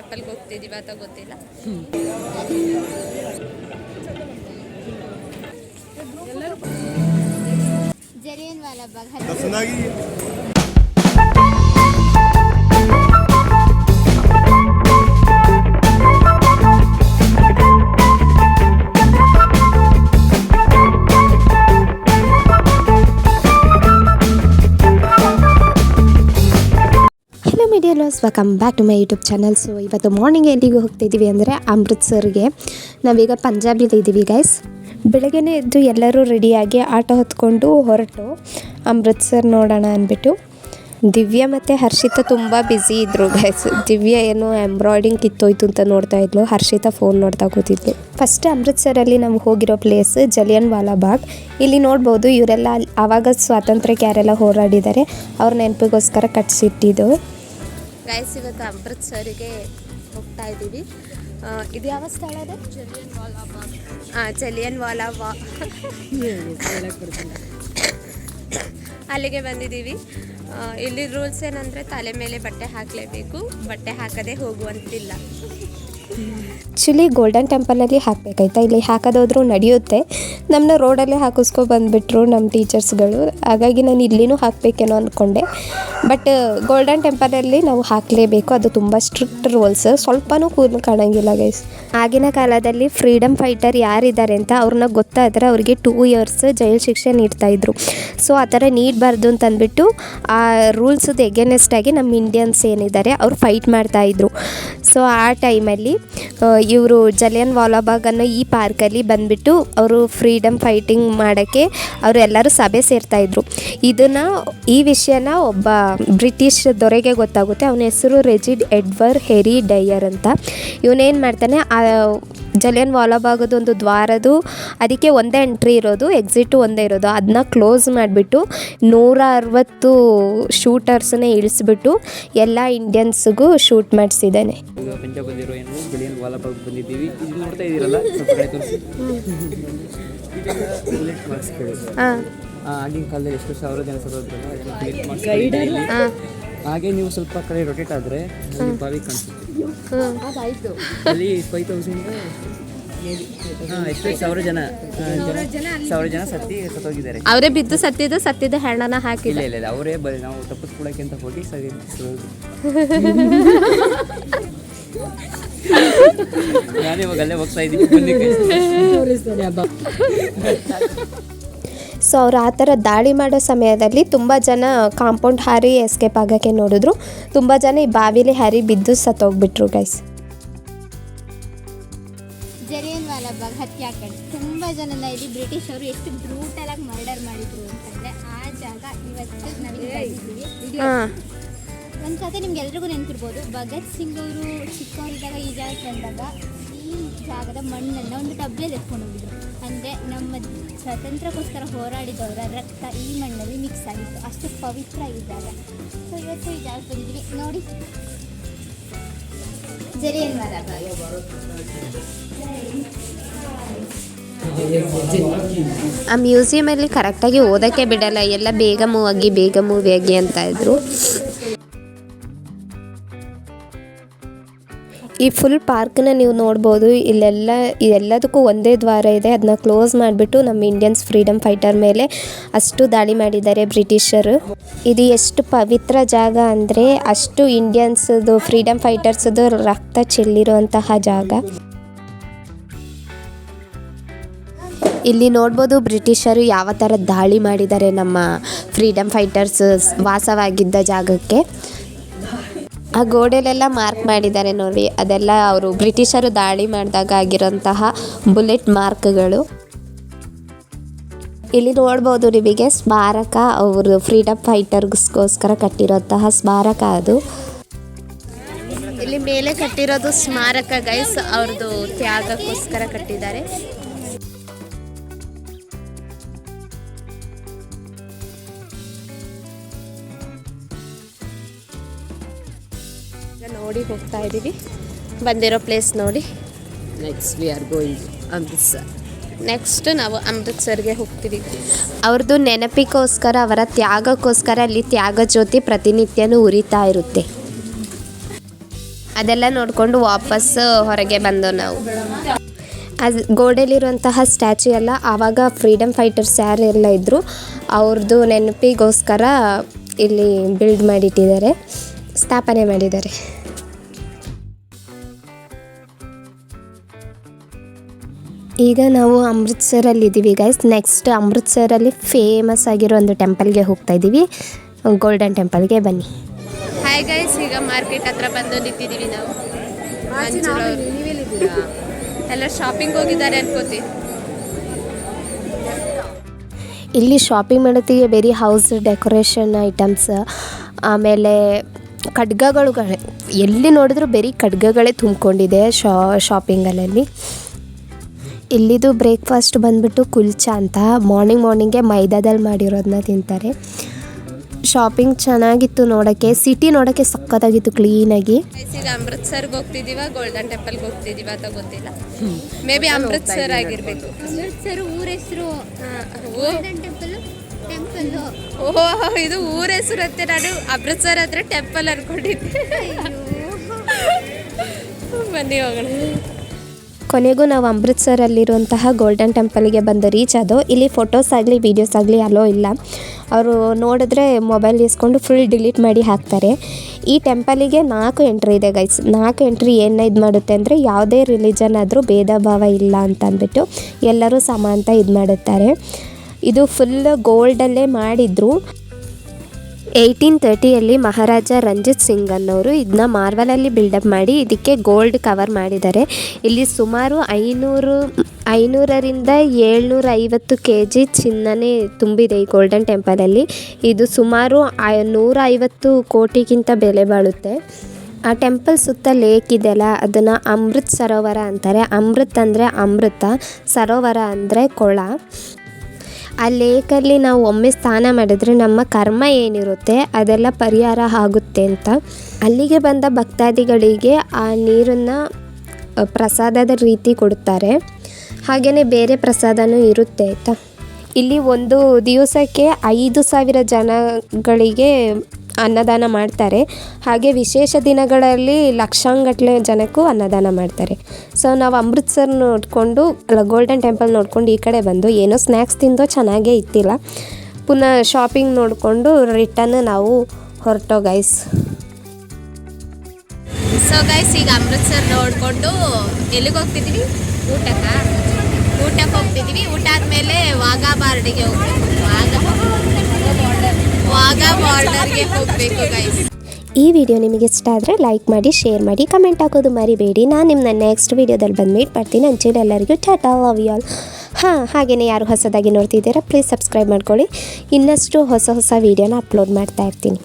ಟೆಂಪಲ್ಗೆ ಹೋಗ್ತಿದ್ದೀವಿ ಅಂತ ಗೊತ್ತಿಲ್ಲ. ಜಲಿಯನ್ ವಾಲಾ ಬಾಗ್ ಮೀಡಿಯಾ ಲಾಸ್ welcome back to my YouTube channel. So ಇವತ್ತು ಮಾರ್ನಿಂಗ್ ಎಲ್ಲಿಗೆ ಹೋಗ್ತಿದ್ದೀವಿ ಅಂದರೆ ಅಮೃತ್ಸರ್ಗೆ. ನಾವೀಗ ಪಂಜಾಬಲ್ಲಿದ್ದೀವಿ ಗೈಸ್. ಬೆಳಗ್ಗೆನೇ ಎದ್ದು ಎಲ್ಲರೂ ರೆಡಿಯಾಗಿ ಆಟೋ ಹೊತ್ಕೊಂಡು ಹೊರಟು ಅಮೃತ್ಸರ್ ನೋಡೋಣ ಅಂದ್ಬಿಟ್ಟು. ದಿವ್ಯಾ ಮತ್ತು ಹರ್ಷಿತಾ ತುಂಬ ಬ್ಯುಸಿ ಇದ್ದರು ಗೈಸ್. ದಿವ್ಯಾ ಏನೋ ಎಂಬ್ರಾಯ್ಡಿಂಗ್ ಕಿತ್ತೋಯ್ತು ಅಂತ ನೋಡ್ತಾ ಇದ್ಲು, ಹರ್ಷಿತಾ ಫೋನ್ ನೋಡ್ತಾ ಕೂತಿದ್ಲು. ಫಸ್ಟ್ ಅಮೃತ್ಸರಲ್ಲಿ ನಾವು ಹೋಗಿರೋ ಪ್ಲೇಸ್ ಜಲಿಯನ್ ವಾಲಾ ಬಾಗ್. ಇಲ್ಲಿ ನೋಡ್ಬೋದು ಇವರೆಲ್ಲ ಆವಾಗ ಸ್ವಾತಂತ್ರ್ಯಕ್ಕೆ ಯಾರೆಲ್ಲ ಹೋರಾಡಿದ್ದಾರೆ ಅವ್ರ ನೆನಪಿಗೋಸ್ಕರ ಕಟ್ಸಿಟ್ಟಿದ್ದು ಗೈಸ್. ಇವತ್ತು ಅಮೃತ್ಸರಿಗೆ ಹೋಗ್ತಾ ಇದ್ದೀವಿ. ಇದು ಯಾವ ಸ್ಥಳ ಇದೆ? ಜಲಿಯನ್ ವಾಲಾ ಬಾಗ್ ಅಲ್ಲಿಗೆ ಬಂದಿದ್ದೀವಿ. ಇಲ್ಲಿ ರೂಲ್ಸ್ ಏನಂದರೆ ತಲೆ ಮೇಲೆ ಬಟ್ಟೆ ಹಾಕಲೇಬೇಕು, ಬಟ್ಟೆ ಹಾಕದೆ ಹೋಗುವಂತಿಲ್ಲ. ಆ್ಯಕ್ಚುಲಿ ಗೋಲ್ಡನ್ ಟೆಂಪಲಲ್ಲಿ ಹಾಕಬೇಕಾಯ್ತಾ, ಇಲ್ಲಿ ಹಾಕೋದಾದ್ರೂ ನಡೆಯುತ್ತೆ. ನಮ್ಮನ್ನ ರೋಡಲ್ಲೇ ಹಾಕಿಸ್ಕೊ ಬಂದುಬಿಟ್ರು ನಮ್ಮ ಟೀಚರ್ಸ್ಗಳು. ಹಾಗಾಗಿ ನಾನು ಇಲ್ಲಿನೂ ಹಾಕಬೇಕೇನೋ ಅಂದ್ಕೊಂಡೆ. ಬಟ್ ಗೋಲ್ಡನ್ ಟೆಂಪಲಲ್ಲಿ ನಾವು ಹಾಕಲೇಬೇಕು, ಅದು ತುಂಬ ಸ್ಟ್ರಿಕ್ಟ್ ರೂಲ್ಸ್. ಸ್ವಲ್ಪನೂ ಕೂದಲು ಕಾಣೋಂಗಿಲ್ಲ ಗೈಸ್. ಆಗಿನ ಕಾಲದಲ್ಲಿ ಫ್ರೀಡಮ್ ಫೈಟರ್ ಯಾರಿದ್ದಾರೆ ಅಂತ ಅವ್ರನ್ನ ಗೊತ್ತಾದರೆ ಅವ್ರಿಗೆ 2 years ಜೈಲು ಶಿಕ್ಷೆ ನೀಡ್ತಾಯಿದ್ರು. ಸೊ ಆ ಥರ ನೀಡಬಾರ್ದು ಅಂತಂದ್ಬಿಟ್ಟು ಆ ರೂಲ್ಸದ್ದು ಎಗೇನೆಸ್ಟಾಗಿ ನಮ್ಮ ಇಂಡಿಯನ್ಸ್ ಏನಿದ್ದಾರೆ ಅವ್ರು ಫೈಟ್ ಮಾಡ್ತಾಯಿದ್ರು. ಸೊ ಆ ಟೈಮಲ್ಲಿ ಇವರು ಜಲಿಯನ್ ವಾಲಾ ಬಾಗ್ ಅನ್ನೋ ಈ ಪಾರ್ಕಲ್ಲಿ ಬಂದುಬಿಟ್ಟು ಅವರು ಫ್ರೀಡಮ್ ಫೈಟಿಂಗ್ ಮಾಡೋಕ್ಕೆ ಅವರು ಎಲ್ಲರೂ ಸಭೆ ಸೇರ್ತಾಯಿದ್ರು. ಈ ವಿಷಯನ ಒಬ್ಬ ಬ್ರಿಟಿಷ್ ದೊರೆಗೆ ಗೊತ್ತಾಗುತ್ತೆ. ಅವನ ಹೆಸರು ರೆಜಿಡ್ ಎಡ್ವರ್ಡ್ ಹೆರಿ ಡೈಯರ್ ಅಂತ. ಇವನೇನು ಮಾಡ್ತಾನೆ, ಆ ಜಲಿಯನ್ ವಾಲಾ ಬಾಗದೊಂದು ದ್ವಾರದು ಅದಕ್ಕೆ ಒಂದೇ ಎಂಟ್ರಿ ಇರೋದು, ಎಕ್ಸಿಟು ಒಂದೇ ಇರೋದು, ಅದನ್ನ ಕ್ಲೋಸ್ ಮಾಡಿಬಿಟ್ಟು 160 ಶೂಟರ್ಸನ್ನೇ ಇಳಿಸ್ಬಿಟ್ಟು ಎಲ್ಲ ಇಂಡಿಯನ್ಸ್ಗೂ ಶೂಟ್ ಮಾಡಿಸಿದ್ದಾನೆ. ಪಂಜಾಬಲ್ಲಿರೋ ಏನು ಜಲಿಯನ್ ವಾಲಾ ಬಾಗ್ ಬಂದಿದ್ದೀವಿ. ಇಲ್ಲಿ ನೋಡ್ತಾ ಇದ್ದೀರಲ್ಲ, ಸ್ವಲ್ಪ ಕಡೆ ತೋರಿಸಿ. ಬುಲೆಟ್ ಮಾರ್ಕ್ಸ್ಗಳು ಆಗಿನ ಕಾಲದಲ್ಲಿ ಎಷ್ಟು ಸಾವಿರ ಜನ ಸತ್ತೋದ್ರಲ್ಲ, ಬುಲೆಟ್ ಮಾರ್ಕ್ಸ್. ಹಾಗೆ ನೀವು ಸ್ವಲ್ಪ ಕಡೆ ರೊಟೇಟ್ ಆದರೆ ಬಾವಿ ಕಾಣಿಸುತ್ತೆ. ಅಲ್ಲಿ 5000 ಎಷ್ಟು 1000 ಜನ ಸತ್ತೋಗಿದ್ದಾರೆ. ಅವರೇ ಬಿದ್ದು ಸತ್ತಿದ್ದು ಹೆಣ್ಣನ ಹಾಕಿಲ್ಲ. ಇಲ್ಲ ಅವರೇ ನಾವು ತಪ್ಪಿಸ್ಕೊಳಕ್ಕೆ ಅಂತ ಹೋಗಿ ನಾನು ಇವಾಗ ಅಲ್ಲೇ ಹೋಗ್ತಾ ಇದ್ದೀನಿ. ಸೊ ಅವ್ರು ಆ ಥರ ದಾಳಿ ಮಾಡೋ ಸಮಯದಲ್ಲಿ ತುಂಬ ಜನ ಕಾಂಪೌಂಡ್ ಹಾರಿ ಎಸ್ಕೇಪ್ ಆಗೋಕ್ಕೆ ನೋಡಿದ್ರು. ತುಂಬ ಜನ ಈ ಬಾವಿಲಿ ಹಾರಿ ಬಿದ್ದು ಸತ್ತೋಗ್ಬಿಟ್ರು ಗೈಸ್. ಜಲಿಯನ್ ವಾಲಾ ಬಾಗ್ ಹತ್ಯಾಕಾಂಡ ತುಂಬ ಜನನ ಇಲ್ಲಿ ಬ್ರಿಟಿಷ್ ಅವರು ಎಷ್ಟು ಬ್ರೂಟಲಾಗಿ ಮರ್ಡರ್ ಮಾಡಿದ್ರು ಅಂತಂದರೆ ಆ ಜಾಗ ಇವತ್ತು ನಾವಿದ್ದೀವಿ. ಒಂದು ಕತೆ ನಿಮ್ಗೆಲ್ರಿಗೂ ನೆನಪಿರ್ಬೋದು. ಭಗತ್ ಸಿಂಗ್ ಅವರು ಚಿಕ್ಕವರಿದ್ದಾಗ ಈ ಜಾಗಕ್ಕೆ ಬಂದಾಗ ಈ ಜಾಗದ ಮಣ್ಣನ್ನು ಒಂದು ಡಬ್ಲೆಯಲ್ಲಿ ಎತ್ಕೊಂಡು ಹೋಗಿದ್ರು. ಅಂದರೆ ನಮ್ಮ ಸ್ವಾತಂತ್ರ್ಯಕ್ಕೋಸ್ಕರ ಹೋರಾಡಿದವರ ರಕ್ತ ಈ ಮಣ್ಣಲ್ಲಿ ಮಿಕ್ಸ್ ಆಗಿತ್ತು. ಅಷ್ಟು ಪವಿತ್ರ ಈ ಜಾಗ. ಸೊ ಇವತ್ತು ಈ ಜಾಗ ಬಂದಿದ್ದೀವಿ ನೋಡಿ. ಜಲಿಯನ್ ವಾಲಾ ಬಾಗ್. ಆ ಮ್ಯೂಸಿಯಮಲ್ಲಿ ಕರೆಕ್ಟಾಗಿ ಓದೋಕ್ಕೆ ಬಿಡಲ್ಲ, ಎಲ್ಲ ಬೇಗ ಮೂವ್ ಆಗಿ ಅಂತ ಇದ್ರು. ಈ ಫುಲ್ ಪಾರ್ಕ್ನ ನೀವು ನೋಡ್ಬೋದು. ಇದೆಲ್ಲದಕ್ಕೂ ಒಂದೇ ದ್ವಾರ ಇದೆ. ಅದನ್ನ ಕ್ಲೋಸ್ ಮಾಡಿಬಿಟ್ಟು ನಮ್ಮ ಇಂಡಿಯನ್ಸ್ ಫ್ರೀಡಮ್ ಫೈಟರ್ ಮೇಲೆ ಅಷ್ಟು ದಾಳಿ ಮಾಡಿದ್ದಾರೆ ಬ್ರಿಟಿಷರು. ಇದು ಎಷ್ಟು ಪವಿತ್ರ ಜಾಗ ಅಂದರೆ ಅಷ್ಟು ಇಂಡಿಯನ್ಸದು ಫ್ರೀಡಮ್ ಫೈಟರ್ಸದು ರಕ್ತ ಚೆಲ್ಲಿರುವಂತಹ ಜಾಗ. ಇಲ್ಲಿ ನೋಡ್ಬೋದು ಬ್ರಿಟಿಷರು ಯಾವ ಥರ ದಾಳಿ ಮಾಡಿದ್ದಾರೆ ನಮ್ಮ ಫ್ರೀಡಮ್ ಫೈಟರ್ಸ್ ವಾಸವಾಗಿದ್ದ ಜಾಗಕ್ಕೆ. ಆ ಗೋಡೆಲೆಲ್ಲ ಮಾರ್ಕ್ ಮಾಡಿದ್ದಾರೆ ನೋಡಿ, ಅದೆಲ್ಲ ಅವರು ಬ್ರಿಟಿಷರು ದಾಳಿ ಮಾಡಿದಾಗ ಆಗಿರೋಂತಹ ಬುಲೆಟ್ ಮಾರ್ಕ್ಗಳು. ಇಲ್ಲಿ ನೋಡ್ಬೋದು ನಿಮಗೆ ಸ್ಮಾರಕ, ಅವರು ಫ್ರೀಡಮ್ ಫೈಟರ್ಸ್ಗೋಸ್ಕರ ಕಟ್ಟಿರೋಂತಹ ಸ್ಮಾರಕ ಅದು. ಇಲ್ಲಿ ಮೇಲೆ ಕಟ್ಟಿರೋದು ಸ್ಮಾರಕ ಗೈಸ್, ಅವ್ರದ್ದು ತ್ಯಾಗಕ್ಕೋಸ್ಕರ ಕಟ್ಟಿದ್ದಾರೆ. ನೋಡಿ ಹೋಗ್ತಾ ಇದ್ದೀವಿ. ಬಂದಿರೋ ಪ್ಲೇಸ್ ನೋಡಿ. Next we are going Amritsar. Next ನಾವು ಅಮೃತ್ಸರ್ಗೆ ಹೋಗ್ತೀವಿ. ಅವ್ರದ್ದು ನೆನಪಿಗೋಸ್ಕರ, ಅವರ ತ್ಯಾಗಕ್ಕೋಸ್ಕರ ಅಲ್ಲಿ ತ್ಯಾಗ ಜ್ಯೋತಿ ಪ್ರತಿನಿತ್ಯನೂ ಉರಿತಾ ಇರುತ್ತೆ. ಅದೆಲ್ಲ ನೋಡಿಕೊಂಡು ವಾಪಸ್ ಹೊರಗೆ ಬಂದೋ ನಾವು. ಅದು ಗೋಡೆಯಲ್ಲಿರುವಂತಹ ಸ್ಟ್ಯಾಚ್ಯೂ ಎಲ್ಲ ಆವಾಗ ಫ್ರೀಡಮ್ ಫೈಟರ್ಸ್ ಯಾರೆಲ್ಲ ಇದ್ದರು ಅವ್ರದ್ದು ನೆನಪಿಗೋಸ್ಕರ ಇಲ್ಲಿ ಬಿಲ್ಡ್ ಮಾಡಿಟ್ಟಿದ್ದಾರೆ, ಸ್ಥಾಪನೆ ಮಾಡಿದ್ದಾರೆ. ಈಗ ನಾವು ಅಮೃತ್ಸರಲ್ಲಿದ್ದೀವಿ ಗೈಸ್. ನೆಕ್ಸ್ಟ್ ಅಮೃತ್ಸರಲ್ಲಿ ಫೇಮಸ್ ಆಗಿರೋ ಒಂದು ಟೆಂಪಲ್ಗೆ ಹೋಗ್ತಾ ಇದ್ದೀವಿ, ಗೋಲ್ಡನ್ ಟೆಂಪಲ್ಗೆ ಬನ್ನಿ. ಹಾಯ್ ಗೈಸ್, ಈಗ ಮಾರ್ಕೆಟ್ ಹತ್ರ ಬಂದು ನಿಂತಿದ್ದೀವಿ ನಾವು. ಎಲ್ಲ ಶಾಪಿಂಗ್ ಹೋಗಿದ್ದಾರೆ ಅನ್ಕೋತೀವಿ. ಇಲ್ಲಿ ಶಾಪಿಂಗ್ ಮಾಡೋತ್ತಿಗೆ ಬೇರೆ ಹೌಸ್ ಡೆಕೋರೇಷನ್ ಐಟಮ್ಸ್, ಆಮೇಲೆ ಖಡ್ಗಗಳು ಎಲ್ಲಿ ನೋಡಿದ್ರು ಬೇರೆ ಖಡ್ಗಗಳೇ ತುಂಬಿಕೊಂಡಿದೆ ಶಾಪಿಂಗಲ್ಲಿ. ಇಲ್ಲಿದು ಬ್ರೇಕ್ಫಾಸ್ಟ್ ಬಂದ್ಬಿಟ್ಟು ಕುಲ್ಚಾ ಅಂತ, ಮಾರ್ನಿಂಗ್ಗೆ ಮೈದಾದಲ್ಲಿ ಮಾಡಿರೋದನ್ನ ತಿಂತಾರೆ. ಶಾಪಿಂಗ್ ಚೆನ್ನಾಗಿತ್ತು ನೋಡೋಕ್ಕೆ, ಸಿಟಿ ನೋಡೋಕ್ಕೆ ಸಖತ್ತಾಗಿತ್ತು ಕ್ಲೀನಾಗಿ. ಈಗ ಅಮೃತ್ಸರ್ಗೆ ಹೋಗ್ತಿದ್ದೀವ ಗೋಲ್ಡನ್ ಟೆಂಪಲ್ಗೆ ಹೋಗ್ತಿದ್ದೀವ ಅಂತ ಗೊತ್ತಿಲ್ಲ. ಮೇ ಬಿ ಅಮೃತ್ಸರ್ ಆಗಿರ್ಬೇಕು. ಅಮೃತ್ಸರ್ ಊರ ಹೆಸರು, ಗೋಲ್ಡನ್ ಟೆಂಪಲ್. ಓಹ್, ಇದು ಊರ ಹೆಸರು ಅಂತೆ. ನಾನು ಅಮೃತ್ಸರ್ ಹತ್ರ ಟೆಂಪಲ್ ಅನ್ಕೊಂಡಿದ್ದೆ. ಬನ್ನಿ ಹೋಗೋಣ. ಕೊನೆಗೂ ನಾವು ಅಮೃತ್ಸರಲ್ಲಿರುವಂತಹ ಗೋಲ್ಡನ್ ಟೆಂಪಲ್ಗೆ ಬಂದು ರೀಚ್ ಆದೋ. ಇಲ್ಲಿ ಫೋಟೋಸ್ ಆಗಲಿ ವೀಡಿಯೋಸ್ ಆಗಲಿ ಅಲೋ ಇಲ್ಲ, ಅವರು ನೋಡಿದ್ರೆ ಮೊಬೈಲ್ ಇಸ್ಕೊಂಡು ಫುಲ್ ಡಿಲೀಟ್ ಮಾಡಿ ಹಾಕ್ತಾರೆ. ಈ ಟೆಂಪಲಿಗೆ 4 ಎಂಟ್ರಿ ಇದೆ ಗೈಸ್. 4 ಎಂಟ್ರಿ ಏನು ಇದು ಮಾಡುತ್ತೆ ಅಂದರೆ, ಯಾವುದೇ ರಿಲಿಜನ್ ಆದರೂ ಭೇದ ಭಾವ ಇಲ್ಲ ಅಂತ ಅಂದ್ಬಿಟ್ಟು ಎಲ್ಲರೂ ಸಮ ಅಂತ ಇದು ಮಾಡುತ್ತಾರೆ. ಇದು ಫುಲ್ ಗೋಲ್ಡಲ್ಲೇ ಮಾಡಿದ್ರು. 1830ಯಲ್ಲಿ ಮಹಾರಾಜ ರಂಜಿತ್ ಸಿಂಗ್ ಅನ್ನೋರು ಇದನ್ನ ಮಾರ್ಬಲಲ್ಲಿ ಬಿಲ್ಡಪ್ ಮಾಡಿ ಇದಕ್ಕೆ ಗೋಲ್ಡ್ ಕವರ್ ಮಾಡಿದ್ದಾರೆ. ಇಲ್ಲಿ ಸುಮಾರು 500ರಿಂದ 750 kg ಚಿನ್ನನೇ ತುಂಬಿದೆ ಈ ಗೋಲ್ಡನ್ ಟೆಂಪಲಲ್ಲಿ. ಇದು ಸುಮಾರು 150 ಕೋಟಿಗಿಂತ ಬೆಲೆ ಬಾಳುತ್ತೆ. ಆ ಟೆಂಪಲ್ ಸುತ್ತ ಲೇಕ್ ಇದೆಯಲ್ಲ, ಅದನ್ನು ಅಮೃತ್ ಸರೋವರ ಅಂತಾರೆ. ಅಮೃತ್ ಅಂದರೆ ಅಮೃತ, ಸರೋವರ ಅಂದರೆ ಕೊಳ. ಆ ಲೇಕಲ್ಲಿ ನಾವು ಒಮ್ಮೆ ಸ್ನಾನ ಮಾಡಿದ್ರೆ ನಮ್ಮ ಕರ್ಮ ಏನಿರುತ್ತೆ ಅದೆಲ್ಲ ಪರಿಹಾರ ಆಗುತ್ತೆ ಅಂತ. ಅಲ್ಲಿಗೆ ಬಂದ ಭಕ್ತಾದಿಗಳಿಗೆ ಆ ನೀರನ್ನು ಪ್ರಸಾದದ ರೀತಿ ಕೊಡ್ತಾರೆ. ಹಾಗೆಯೇ ಬೇರೆ ಪ್ರಸಾದನೂ ಇರುತ್ತೆ ಆಯಿತಾ. ಇಲ್ಲಿ ಒಂದು ದಿವಸಕ್ಕೆ 5,000 ಜನಗಳಿಗೆ ಅನ್ನದಾನ ಮಾಡ್ತಾರೆ. ಹಾಗೆ ವಿಶೇಷ ದಿನಗಳಲ್ಲಿ ಲಕ್ಷಾಂಗಟ್ಟಲೆ ಜನಕ್ಕೂ ಅನ್ನದಾನ ಮಾಡ್ತಾರೆ. ಸೊ ನಾವು ಅಮೃತ್ಸರ್ ನೋಡಿಕೊಂಡು ಗೋಲ್ಡನ್ ಟೆಂಪಲ್ ನೋಡ್ಕೊಂಡು ಈ ಕಡೆ ಬಂದು ಏನೋ ಸ್ನ್ಯಾಕ್ಸ್ ತಿಂದೋ ಚೆನ್ನಾಗೇ ಇತ್ತಿಲ್ಲ. ಪುನಃ ಶಾಪಿಂಗ್ ನೋಡಿಕೊಂಡು ರಿಟರ್ನ್ ನಾವು ಹೊರಟೋ ಗೈಸ್. ಸೊ ಗೈಸ್, ಈಗ ಅಮೃತ್ಸರ್ ನೋಡಿಕೊಂಡು ಎಲ್ಲಿಗೆ ಹೋಗ್ತಿದ್ದೀವಿ? ಊಟಕ್ಕೆ ಹೋಗ್ತಿದ್ದೀವಿ. ಊಟ ಆದಮೇಲೆ ವಾಘಾ ಬಾರ್ಡರ್ಗೆ ಹೋಗ್ಬೇಕು. ವಾಘಾ ಬಾರ್ಡರ್ಗೆ ಹೋಗಬೇಕು ಗೈಸ್. ಈ ವಿಡಿಯೋ ನಿಮಗೆ ಇಷ್ಟ ಆದರೆ ಲೈಕ್ ಮಾಡಿ, ಶೇರ್ ಮಾಡಿ, ಕಮೆಂಟ್ ಹಾಕೋದು ಮರಿಬೇಡಿ. ನಾನು ನಿಮ್ಮನ್ನ ನೆಕ್ಸ್ಟ್ ವೀಡಿಯೋದಲ್ಲಿ ಬಂದು ಮೀಟ್ ಮಾಡ್ತೀನಿ. ಅಂಚೆಲ್ ಎಲ್ಲರಿಗೂ ಟಾಟಾ, ಲವ್ ಯು ಆಲ್. ಹಾಗೆಯೇ ಯಾರು ಹೊಸದಾಗಿ ನೋಡ್ತಿದ್ದೀರಾ ಪ್ಲೀಸ್ ಸಬ್ಸ್ಕ್ರೈಬ್ ಮಾಡ್ಕೊಳ್ಳಿ. ಇನ್ನಷ್ಟು ಹೊಸ ವೀಡಿಯೋನ ಅಪ್ಲೋಡ್ ಮಾಡ್ತಾ ಇರ್ತೀನಿ.